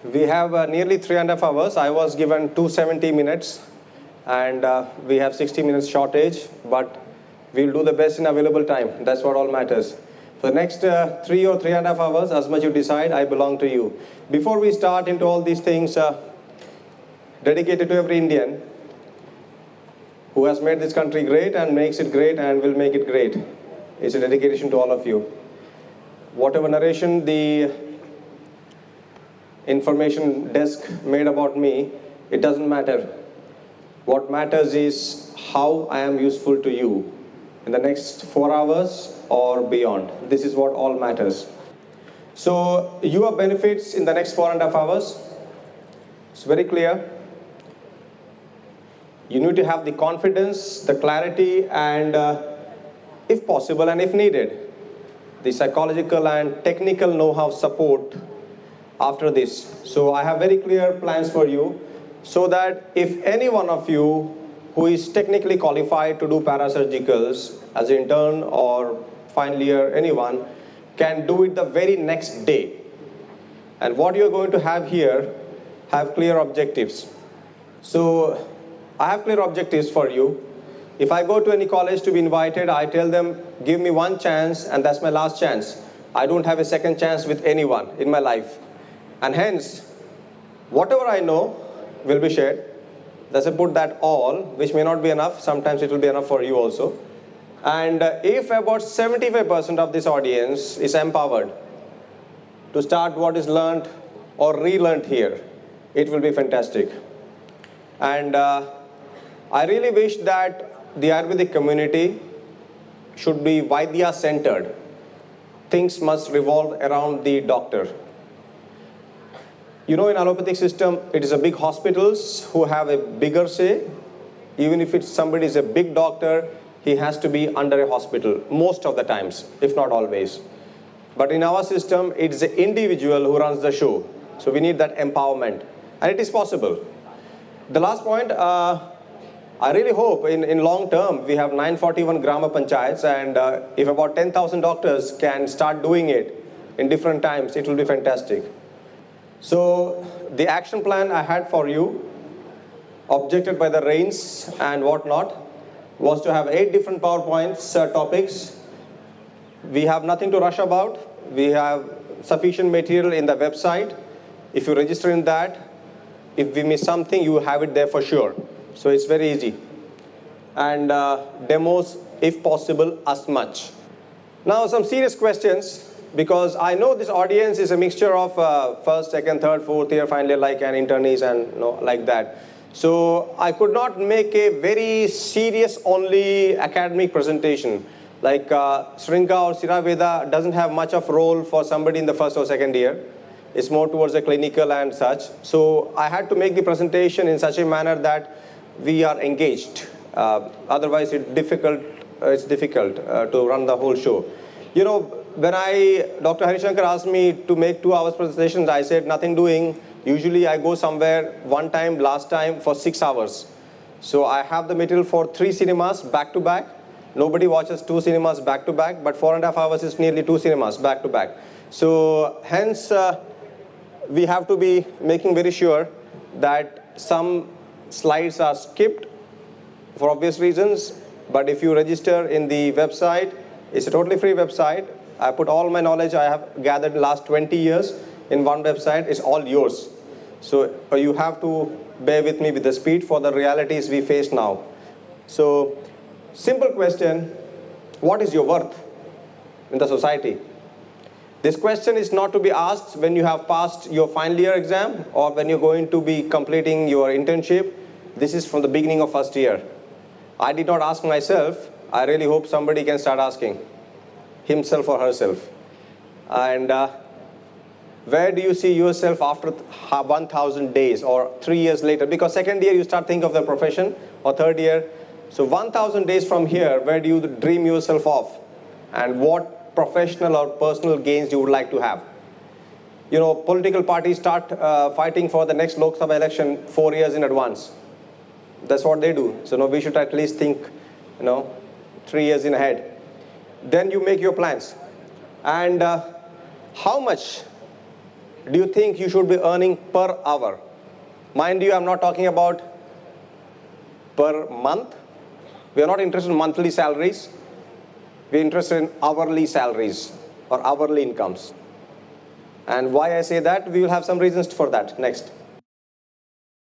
We have nearly 3.5 hours. I was given 270 minutes, and we have 60 minutes shortage, but we'll do the best in available time. That's what all matters. For the next 3.5 hours, as much you decide, I belong to you. Before we start into all these things, dedicated to every Indian who has made this country great and makes it great and will make it great. It's a dedication to all of you. Whatever narration the information desk made about me, it doesn't matter. What matters is how I am useful to you in the next 4 hours or beyond. This is what all matters. So your benefits in the next 4.5 hours, it's very clear. You need to have the confidence, the clarity, and if possible and if needed, the psychological and technical know-how support after this. So I have very clear plans for you, so that if any one of you who is technically qualified to do parasurgicals as an intern or final year, anyone, can do it the very next day. And what you're going to have here have clear objectives. So I have clear objectives for you. If I go to any college to be invited, I tell them, give me one chance and that's my last chance. I don't have a second chance with anyone in my life. And hence, whatever I know will be shared. That's a put that all, which may not be enough. Sometimes it will be enough for you also. And if about 75% of this audience is empowered to start what is learned or relearned here, it will be fantastic. And I really wish that the Ayurvedic community should be Vaidya-centered. Things must revolve around the doctor. You know, in allopathic system, it is a big hospitals who have a bigger say. Even if somebody is a big doctor, he has to be under a hospital most of the times, if not always. But in our system, it's the individual who runs the show. So we need that empowerment, and it is possible. The last point, I really hope in long term, we have 941 Grama Panchayats, and if about 10,000 doctors can start doing it in different times, it will be fantastic. So the action plan I had for you, objected by the rains and whatnot, was to have 8 different PowerPoints topics. We have nothing to rush about. We have sufficient material in the website. If you register in that, if we miss something, you have it there for sure. So it's very easy. And demos, if possible, as much. Now some serious questions, because I know this audience is a mixture of first, second, third, fourth year, final year, like an internees and like that. So I could not make a very serious only academic presentation. Like Sringa or Ayurveda doesn't have much of role for somebody in the first or second year. It's more towards the clinical and such. So I had to make the presentation in such a manner that we are engaged. Otherwise it's difficult to run the whole show. You know, when Dr. Harishankar asked me to make 2 hours presentations, I said nothing doing. Usually I go somewhere one time, last time for 6 hours. So I have the material for 3 cinemas back to back. Nobody watches 2 cinemas back to back, but 4.5 hours is nearly 2 cinemas back to back. So hence we have to be making very sure that some slides are skipped for obvious reasons. But if you register in the website, it's a totally free website. I put all my knowledge I have gathered in the last 20 years in one website. It's all yours. So you have to bear with me with the speed for the realities we face now. So simple question, what is your worth in the society? This question is not to be asked when you have passed your final year exam or when you're going to be completing your internship. This is from the beginning of first year. I did not ask myself. I really hope somebody can start asking himself or herself. And where do you see yourself after 1,000 days or 3 years later? Because second year you start thinking of the profession, or third year. So 1,000 days from here, where do you dream yourself of? And what professional or personal gains you would like to have? You know, political parties start fighting for the next Lok Sabha election 4 years in advance. That's what they do. So no, we should at least think, 3 years in ahead. Then you make your plans. And how much do you think you should be earning per hour? Mind you, I'm not talking about per month. We are not interested in monthly salaries. We are interested in hourly salaries or hourly incomes. And why I say that, we will have some reasons for that next.